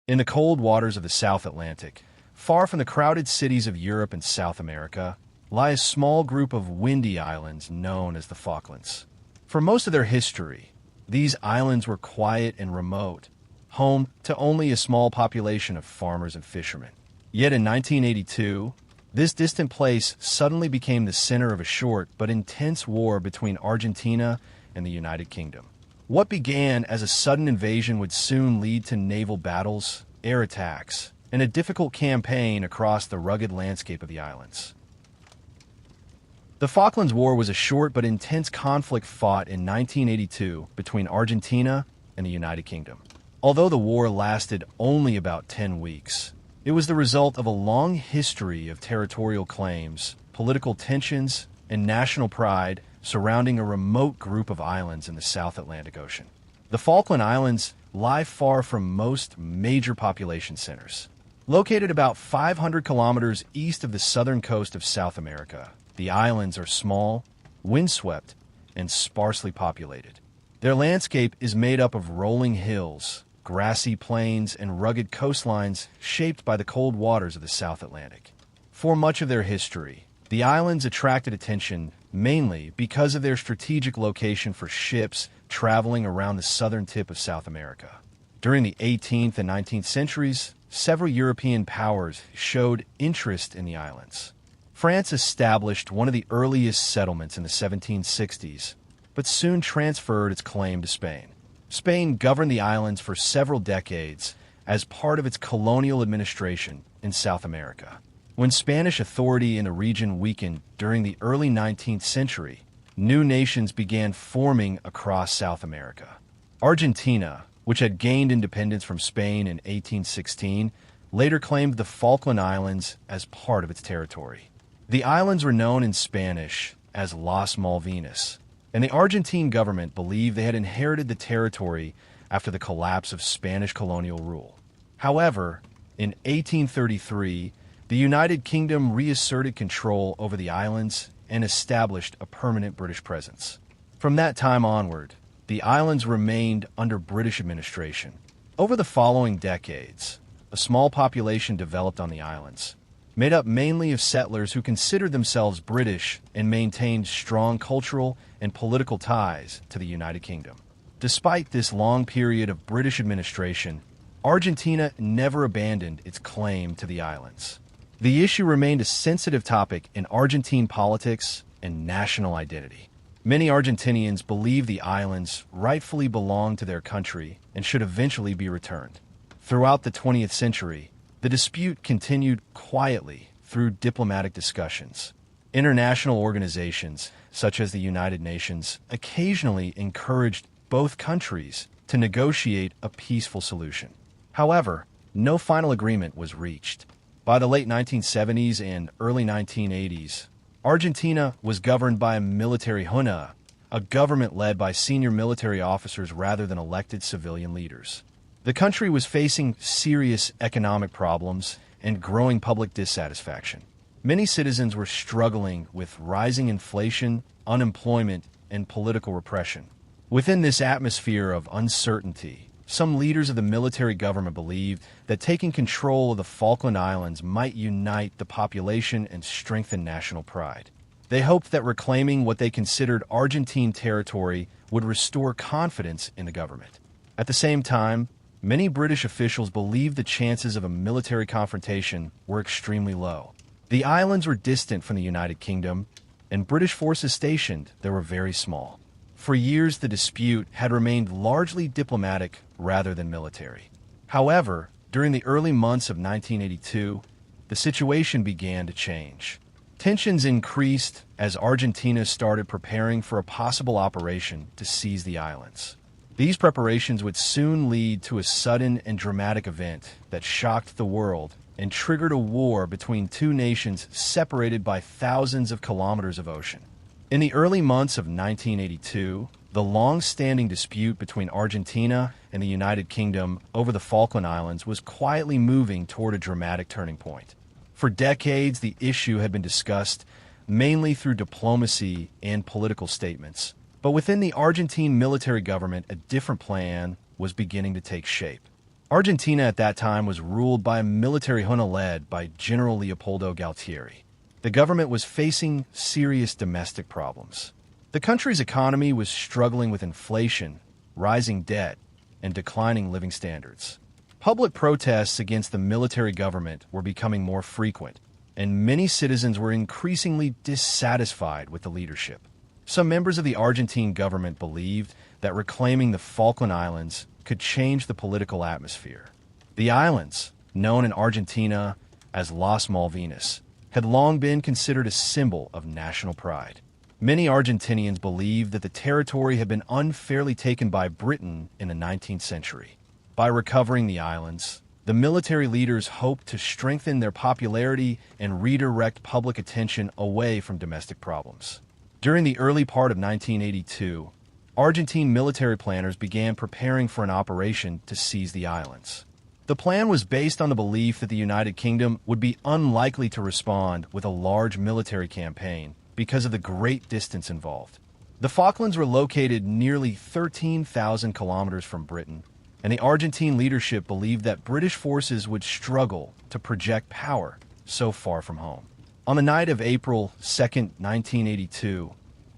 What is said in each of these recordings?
In the cold waters of the South Atlantic, far from the crowded cities of Europe and South America, lie a small group of windy islands known as the Falklands. For most of their history, these islands were quiet and remote, home to only a small population of farmers and fishermen. Yet in 1982, this distant place suddenly became the center of a short but intense war between Argentina and the United Kingdom. What began as a sudden invasion would soon lead to naval battles, air attacks, and a difficult campaign across the rugged landscape of the islands. The Falklands War was a short but intense conflict fought in 1982 between Argentina and the United Kingdom. Although the war lasted only about 10 weeks, it was the result of a long history of territorial claims, political tensions, and national pride surrounding a remote group of islands in the South Atlantic Ocean. The Falkland Islands lie far from most major population centers. Located about 500 kilometers east of the southern coast of South America, the islands are small, windswept, and sparsely populated. Their landscape is made up of rolling hills, grassy plains, and rugged coastlines shaped by the cold waters of the South Atlantic. For much of their history, the islands attracted attention mainly because of their strategic location for ships traveling around the southern tip of South America. During the 18th and 19th centuries, several European powers showed interest in the islands. France established one of the earliest settlements in the 1760s, but soon transferred its claim to Spain. Spain governed the islands for several decades as part of its colonial administration in South America. When Spanish authority in the region weakened during the early 19th century, new nations began forming across South America. Argentina, which had gained independence from Spain in 1816, later claimed the Falkland Islands as part of its territory. The islands were known in Spanish as Las Malvinas, and the Argentine government believed they had inherited the territory after the collapse of Spanish colonial rule. However, in 1833, the United Kingdom reasserted control over the islands and established a permanent British presence. From that time onward, the islands remained under British administration. Over the following decades, a small population developed on the islands, made up mainly of settlers who considered themselves British and maintained strong cultural and political ties to the United Kingdom. Despite this long period of British administration, Argentina never abandoned its claim to the islands. The issue remained a sensitive topic in Argentine politics and national identity. Many Argentinians believe the islands rightfully belong to their country and should eventually be returned. Throughout the 20th century, the dispute continued quietly through diplomatic discussions. International organizations, such as the United Nations, occasionally encouraged both countries to negotiate a peaceful solution. However, no final agreement was reached. By the late 1970s and early 1980s, Argentina was governed by a military junta, a government led by senior military officers rather than elected civilian leaders. The country was facing serious economic problems and growing public dissatisfaction. Many citizens were struggling with rising inflation, unemployment, and political repression. Within this atmosphere of uncertainty, some leaders of the military government believed that taking control of the Falkland Islands might unite the population and strengthen national pride. They hoped that reclaiming what they considered Argentine territory would restore confidence in the government. At the same time, many British officials believed the chances of a military confrontation were extremely low. The islands were distant from the United Kingdom, and British forces stationed there were very small. For years, the dispute had remained largely diplomatic rather than military. However, during the early months of 1982, the situation began to change. Tensions increased as Argentina started preparing for a possible operation to seize the islands. These preparations would soon lead to a sudden and dramatic event that shocked the world and triggered a war between two nations separated by thousands of kilometers of ocean. In the early months of 1982, the long-standing dispute between Argentina and the United Kingdom over the Falkland Islands was quietly moving toward a dramatic turning point. For decades, the issue had been discussed mainly through diplomacy and political statements. But within the Argentine military government, a different plan was beginning to take shape. Argentina at that time was ruled by a military junta led by General Leopoldo Galtieri. The government was facing serious domestic problems. The country's economy was struggling with inflation, rising debt, and declining living standards. Public protests against the military government were becoming more frequent, and many citizens were increasingly dissatisfied with the leadership. Some members of the Argentine government believed that reclaiming the Falkland Islands could change the political atmosphere. The islands, known in Argentina as Las Malvinas, had long been considered a symbol of national pride. Many Argentinians believed that the territory had been unfairly taken by Britain in the 19th century. By recovering the islands, the military leaders hoped to strengthen their popularity and redirect public attention away from domestic problems. During the early part of 1982, Argentine military planners began preparing for an operation to seize the islands. The plan was based on the belief that the United Kingdom would be unlikely to respond with a large military campaign because of the great distance involved. The Falklands were located nearly 13,000 kilometers from Britain, and the Argentine leadership believed that British forces would struggle to project power so far from home. On the night of April 2, 1982,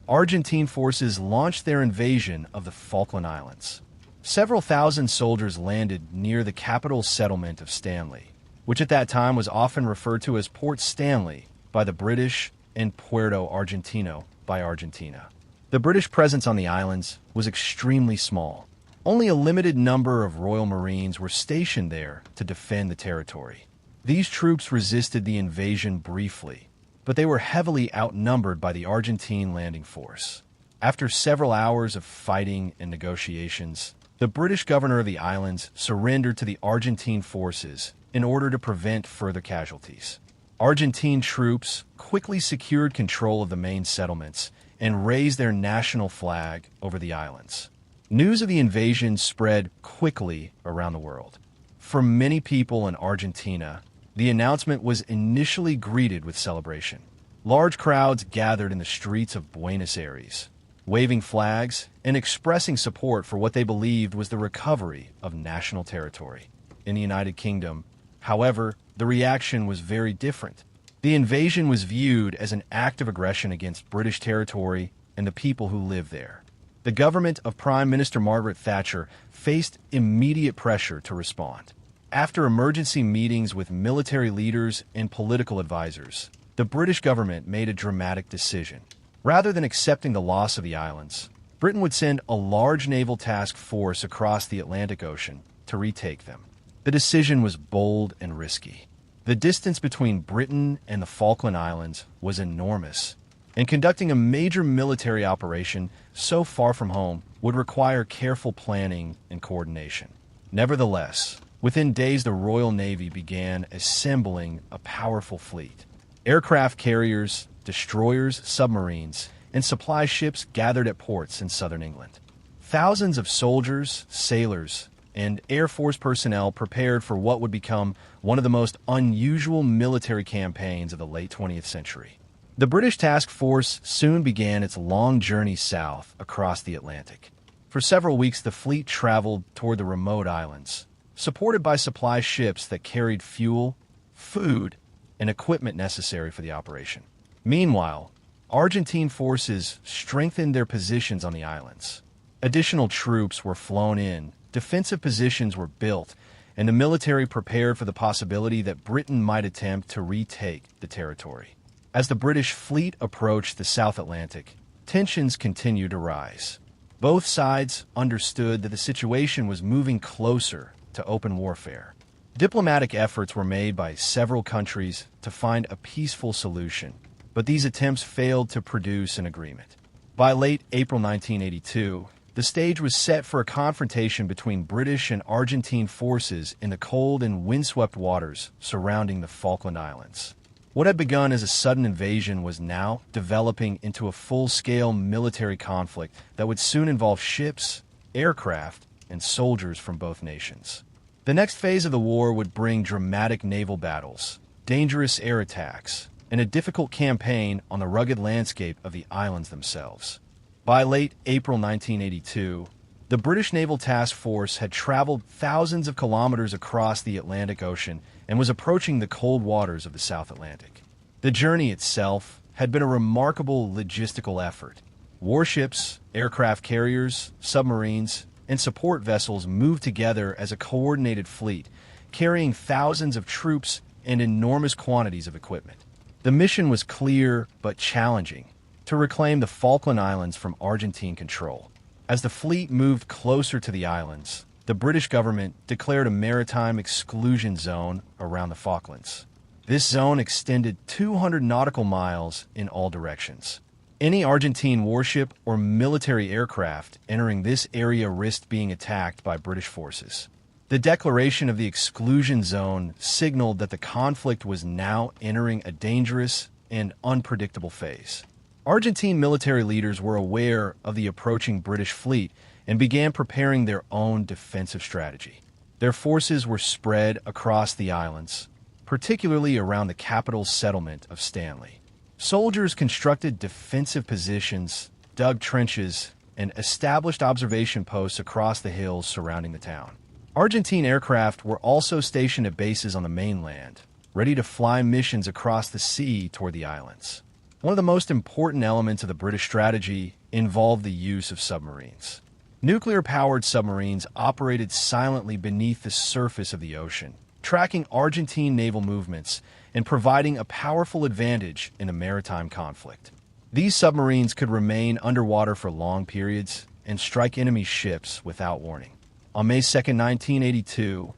Argentine forces launched their invasion of the Falkland Islands. Several thousand soldiers landed near the capital settlement of Stanley, which at that time was often referred to as Port Stanley by the British and Puerto Argentino by Argentina. The British presence on the islands was extremely small. Only a limited number of Royal Marines were stationed there to defend the territory. These troops resisted the invasion briefly, but they were heavily outnumbered by the Argentine landing force. After several hours of fighting and negotiations, the British governor of the islands surrendered to the Argentine forces in order to prevent further casualties. Argentine troops quickly secured control of the main settlements and raised their national flag over the islands. News of the invasion spread quickly around the world. For many people in Argentina, the announcement was initially greeted with celebration. Large crowds gathered in the streets of Buenos Aires, waving flags and expressing support for what they believed was the recovery of national territory. In the United Kingdom, however, the reaction was very different. The invasion was viewed as an act of aggression against British territory and the people who lived there. The government of Prime Minister Margaret Thatcher faced immediate pressure to respond. After emergency meetings with military leaders and political advisors, the British government made a dramatic decision. Rather than accepting the loss of the islands, Britain would send a large naval task force across the Atlantic Ocean to retake them. The decision was bold and risky. The distance between Britain and the Falkland Islands was enormous, and conducting a major military operation so far from home would require careful planning and coordination. Nevertheless, within days the Royal Navy began assembling a powerful fleet. Aircraft carriers, destroyers, submarines, and supply ships gathered at ports in southern England. Thousands of soldiers, sailors, and Air Force personnel prepared for what would become one of the most unusual military campaigns of the late 20th century. The British task force soon began its long journey south across the Atlantic. For several weeks, the fleet traveled toward the remote islands, supported by supply ships that carried fuel, food, and equipment necessary for the operation. Meanwhile, Argentine forces strengthened their positions on the islands. Additional troops were flown in, defensive positions were built, and the military prepared for the possibility that Britain might attempt to retake the territory. As the British fleet approached the South Atlantic, tensions continued to rise. Both sides understood that the situation was moving closer to open warfare. Diplomatic efforts were made by several countries to find a peaceful solution, but these attempts failed to produce an agreement. By late April 1982, the stage was set for a confrontation between British and Argentine forces in the cold and windswept waters surrounding the Falkland Islands. What had begun as a sudden invasion was now developing into a full-scale military conflict that would soon involve ships, aircraft, and soldiers from both nations. The next phase of the war would bring dramatic naval battles, dangerous air attacks, and a difficult campaign on the rugged landscape of the islands themselves. By late April 1982, The British Naval Task Force had traveled thousands of kilometers across the Atlantic Ocean and was approaching the cold waters of the South Atlantic. The journey itself had been a remarkable logistical effort. Warships, aircraft carriers, submarines, and support vessels moved together as a coordinated fleet, carrying thousands of troops and enormous quantities of equipment. The mission was clear but challenging: to reclaim the Falkland Islands from Argentine control. As the fleet moved closer to the islands, the British government declared a maritime exclusion zone around the Falklands. This zone extended 200 nautical miles in all directions. Any Argentine warship or military aircraft entering this area risked being attacked by British forces. The declaration of the exclusion zone signaled that the conflict was now entering a dangerous and unpredictable phase. Argentine military leaders were aware of the approaching British fleet and began preparing their own defensive strategy. Their forces were spread across the islands, particularly around the capital's settlement of Stanley. Soldiers constructed defensive positions, dug trenches, and established observation posts across the hills surrounding the town. Argentine aircraft were also stationed at bases on the mainland, ready to fly missions across the sea toward the islands. One of the most important elements of the British strategy involved the use of submarines. Nuclear-powered submarines operated silently beneath the surface of the ocean, tracking Argentine naval movements and providing a powerful advantage in a maritime conflict. These submarines could remain underwater for long periods and strike enemy ships without warning. On May 2, 1982,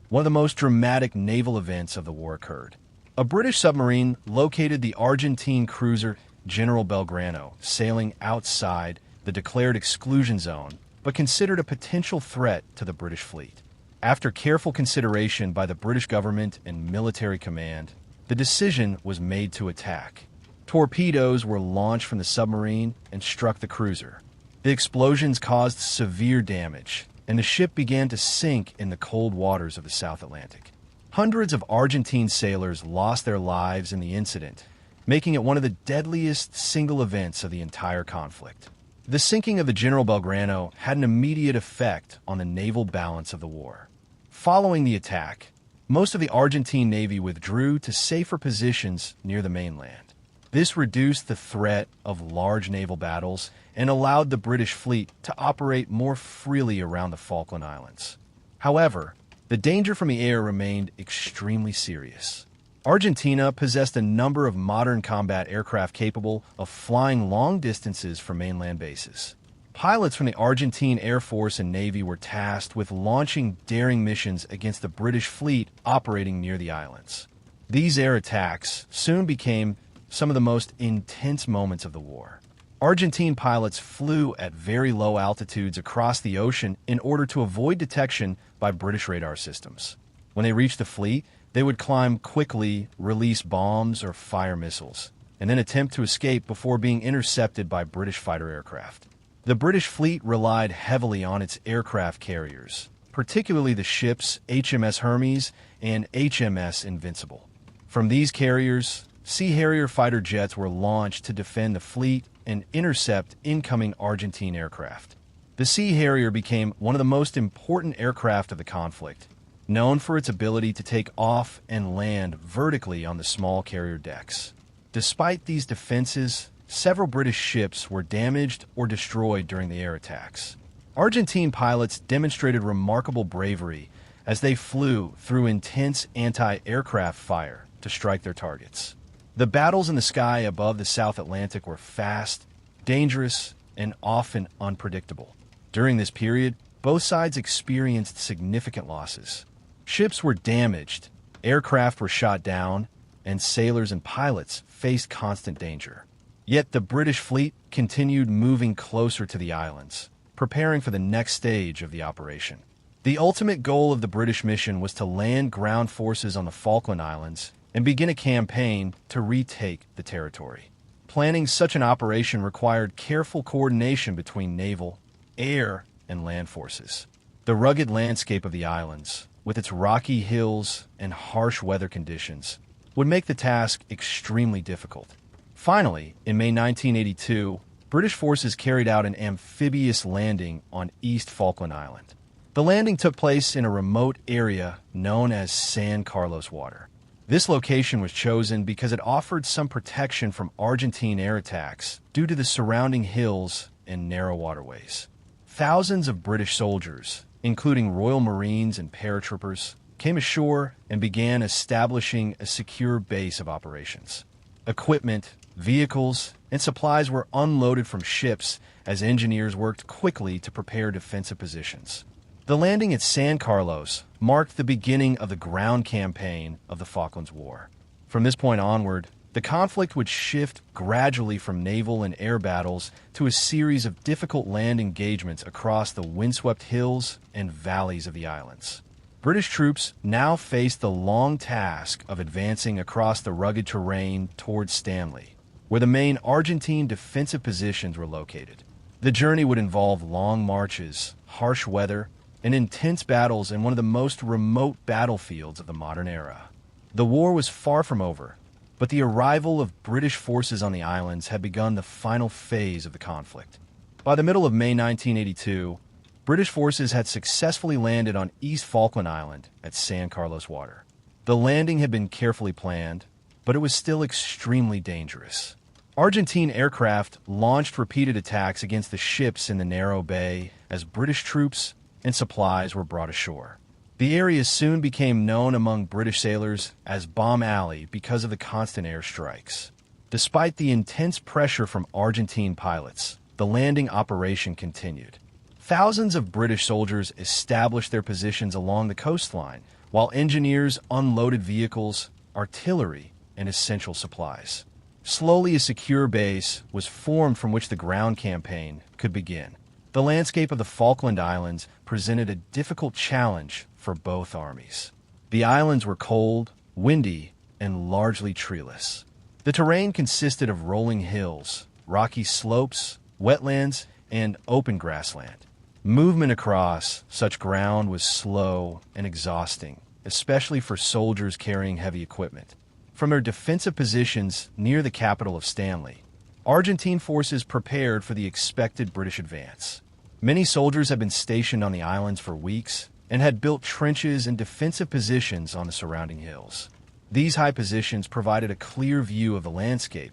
one of the most dramatic naval events of the war occurred. A British submarine located the Argentine cruiser General Belgrano, sailing outside the declared exclusion zone, but considered a potential threat to the British fleet. After careful consideration by the British government and military command, the decision was made to attack. Torpedoes were launched from the submarine and struck the cruiser. The explosions caused severe damage, and the ship began to sink in the cold waters of the South Atlantic. Hundreds of Argentine sailors lost their lives in the incident, making it one of the deadliest single events of the entire conflict. The sinking of the General Belgrano had an immediate effect on the naval balance of the war. Following the attack, most of the Argentine Navy withdrew to safer positions near the mainland. This reduced the threat of large naval battles and allowed the British fleet to operate more freely around the Falkland Islands. However, the danger from the air remained extremely serious. Argentina possessed a number of modern combat aircraft capable of flying long distances from mainland bases. Pilots from the Argentine Air Force and Navy were tasked with launching daring missions against the British fleet operating near the islands. These air attacks soon became some of the most intense moments of the war. Argentine pilots flew at very low altitudes across the ocean in order to avoid detection by British radar systems. When they reached the fleet, they would climb quickly, release bombs or fire missiles, and then attempt to escape before being intercepted by British fighter aircraft. The British fleet relied heavily on its aircraft carriers, particularly the ships HMS Hermes and HMS Invincible. From these carriers, Sea Harrier fighter jets were launched to defend the fleet and intercept incoming Argentine aircraft. The Sea Harrier became one of the most important aircraft of the conflict, known for its ability to take off and land vertically on the small carrier decks. Despite these defenses, several British ships were damaged or destroyed during the air attacks. Argentine pilots demonstrated remarkable bravery as they flew through intense anti-aircraft fire to strike their targets. The battles in the sky above the South Atlantic were fast, dangerous, and often unpredictable. During this period, both sides experienced significant losses. Ships were damaged, aircraft were shot down, and sailors and pilots faced constant danger. Yet the British fleet continued moving closer to the islands, preparing for the next stage of the operation. The ultimate goal of the British mission was to land ground forces on the Falkland Islands and begin a campaign to retake the territory. Planning such an operation required careful coordination between naval, air, and land forces. The rugged landscape of the islands, with its rocky hills and harsh weather conditions, would make the task extremely difficult. Finally, in May 1982, British forces carried out an amphibious landing on East Falkland Island. The landing took place in a remote area known as San Carlos Water. This location was chosen because it offered some protection from Argentine air attacks due to the surrounding hills and narrow waterways. Thousands of British soldiers, including Royal Marines and paratroopers, came ashore and began establishing a secure base of operations. Equipment, vehicles, and supplies were unloaded from ships as engineers worked quickly to prepare defensive positions. The landing at San Carlos marked the beginning of the ground campaign of the Falklands War. From this point onward, the conflict would shift gradually from naval and air battles to a series of difficult land engagements across the windswept hills and valleys of the islands. British troops now faced the long task of advancing across the rugged terrain towards Stanley, where the main Argentine defensive positions were located. The journey would involve long marches, harsh weather, and intense battles in one of the most remote battlefields of the modern era. The war was far from over, but the arrival of British forces on the islands had begun the final phase of the conflict. By the middle of May 1982, British forces had successfully landed on East Falkland Island at San Carlos Water. The landing had been carefully planned, but it was still extremely dangerous. Argentine aircraft launched repeated attacks against the ships in the narrow bay as British troops and supplies were brought ashore. The area soon became known among British sailors as Bomb Alley because of the constant airstrikes. Despite the intense pressure from Argentine pilots, the landing operation continued. Thousands of British soldiers established their positions along the coastline, while engineers unloaded vehicles, artillery, and essential supplies. Slowly, a secure base was formed from which the ground campaign could begin. The landscape of the Falkland Islands presented a difficult challenge for both armies. The islands were cold, windy, and largely treeless. The terrain consisted of rolling hills, rocky slopes, wetlands, and open grassland. Movement across such ground was slow and exhausting, especially for soldiers carrying heavy equipment. From their defensive positions near the capital of Stanley, Argentine forces prepared for the expected British advance. Many soldiers had been stationed on the islands for weeks and had built trenches and defensive positions on the surrounding hills. These high positions provided a clear view of the landscape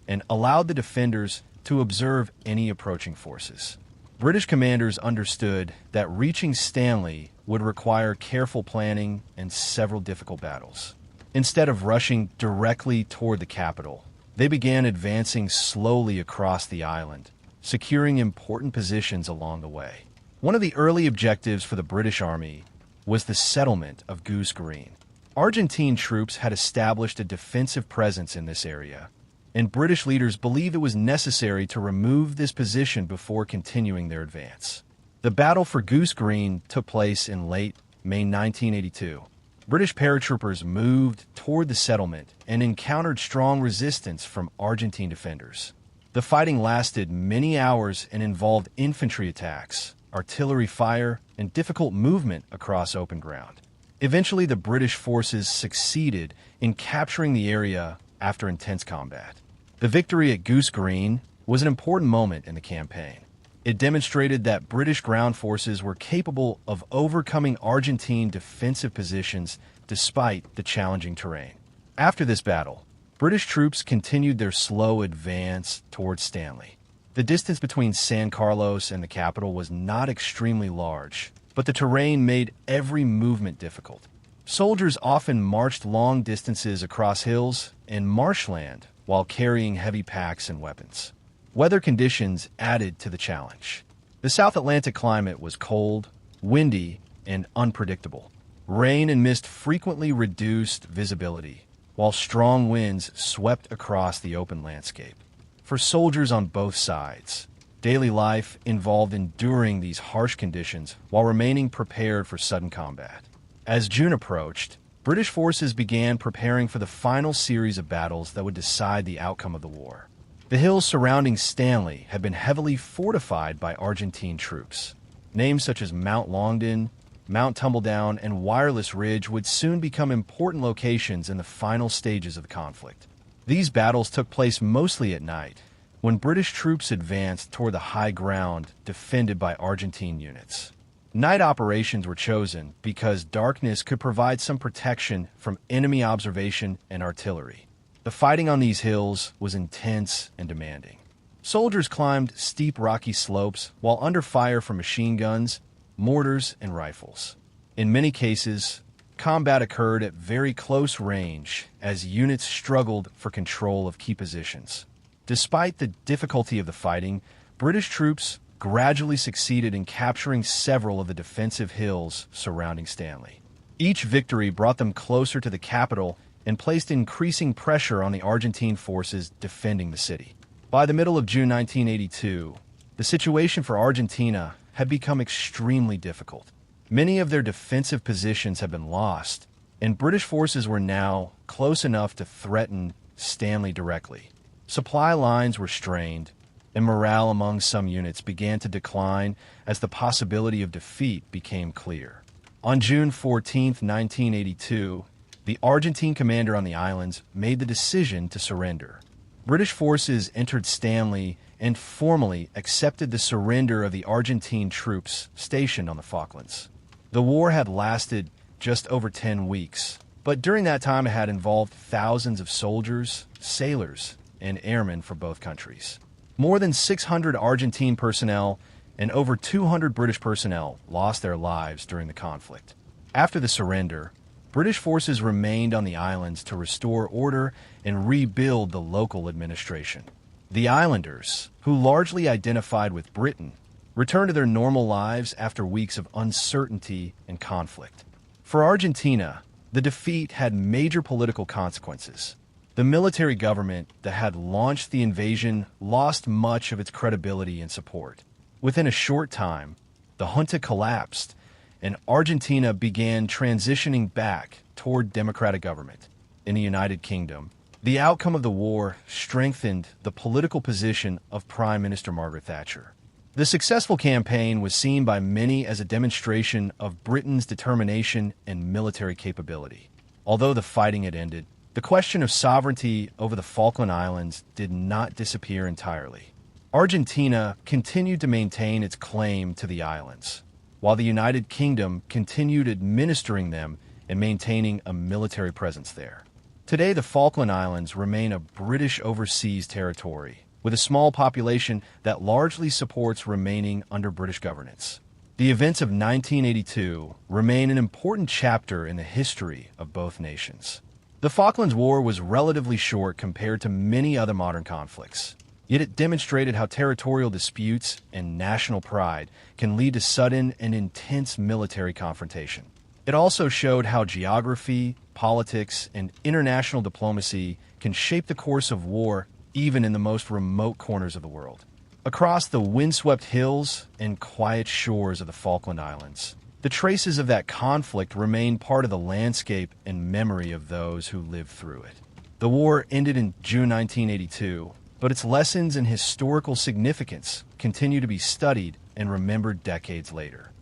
and allowed the defenders to observe any approaching forces. British commanders understood that reaching Stanley would require careful planning and several difficult battles. Instead of rushing directly toward the capital, they began advancing slowly across the island, securing important positions along the way. One of the early objectives for the British Army was the settlement of Goose Green. Argentine troops had established a defensive presence in this area, and British leaders believed it was necessary to remove this position before continuing their advance. The battle for Goose Green took place in late May 1982. British paratroopers moved toward the settlement and encountered strong resistance from Argentine defenders. The fighting lasted many hours and involved infantry attacks, artillery fire, and difficult movement across open ground. Eventually, the British forces succeeded in capturing the area after intense combat. The victory at Goose Green was an important moment in the campaign. It demonstrated that British ground forces were capable of overcoming Argentine defensive positions despite the challenging terrain. After this battle, British troops continued their slow advance towards Stanley. The distance between San Carlos and the capital was not extremely large, but the terrain made every movement difficult. Soldiers often marched long distances across hills and marshland while carrying heavy packs and weapons. Weather conditions added to the challenge. The South Atlantic climate was cold, windy, and unpredictable. Rain and mist frequently reduced visibility, while strong winds swept across the open landscape. For soldiers on both sides, daily life involved enduring these harsh conditions while remaining prepared for sudden combat. As June approached, British forces began preparing for the final series of battles that would decide the outcome of the war. The hills surrounding Stanley had been heavily fortified by Argentine troops. Names such as Mount Longdon, Mount Tumbledown, and Wireless Ridge would soon become important locations in the final stages of the conflict. These battles took place mostly at night, when British troops advanced toward the high ground defended by Argentine units. Night operations were chosen because darkness could provide some protection from enemy observation and artillery. The fighting on these hills was intense and demanding. Soldiers climbed steep rocky slopes while under fire from machine guns, mortars, and rifles. In many cases, combat occurred at very close range as units struggled for control of key positions. Despite the difficulty of the fighting, British troops gradually succeeded in capturing several of the defensive hills surrounding Stanley. Each victory brought them closer to the capital and placed increasing pressure on the Argentine forces defending the city. By the middle of June 1982, the situation for Argentina had become extremely difficult. Many of their defensive positions had been lost, and British forces were now close enough to threaten Stanley directly. Supply lines were strained, and morale among some units began to decline as the possibility of defeat became clear. On June 14, 1982, the Argentine commander on the islands made the decision to surrender. British forces entered Stanley and formally accepted the surrender of the Argentine troops stationed on the Falklands. The war had lasted just over 10 weeks, but during that time it had involved thousands of soldiers, sailors, and airmen for both countries. More than 600 Argentine personnel and over 200 British personnel lost their lives during the conflict. After the surrender, British forces remained on the islands to restore order and rebuild the local administration. The islanders, who largely identified with Britain, returned to their normal lives after weeks of uncertainty and conflict. For Argentina, the defeat had major political consequences. The military government that had launched the invasion lost much of its credibility and support. Within a short time, the junta collapsed, and Argentina began transitioning back toward democratic government. In the United Kingdom, the outcome of the war strengthened the political position of Prime Minister Margaret Thatcher. The successful campaign was seen by many as a demonstration of Britain's determination and military capability. Although the fighting had ended, the question of sovereignty over the Falkland Islands did not disappear entirely. Argentina continued to maintain its claim to the islands, while the United Kingdom continued administering them and maintaining a military presence there. Today, the Falkland Islands remain a British overseas territory, with a small population that largely supports remaining under British governance. The events of 1982 remain an important chapter in the history of both nations. The Falklands War was relatively short compared to many other modern conflicts, yet it demonstrated how territorial disputes and national pride can lead to sudden and intense military confrontation. It also showed how geography, politics, and international diplomacy can shape the course of war even in the most remote corners of the world. Across the windswept hills and quiet shores of the Falkland Islands, the traces of that conflict remain part of the landscape and memory of those who lived through it. The war ended in June 1982, but its lessons and historical significance continue to be studied and remembered decades later.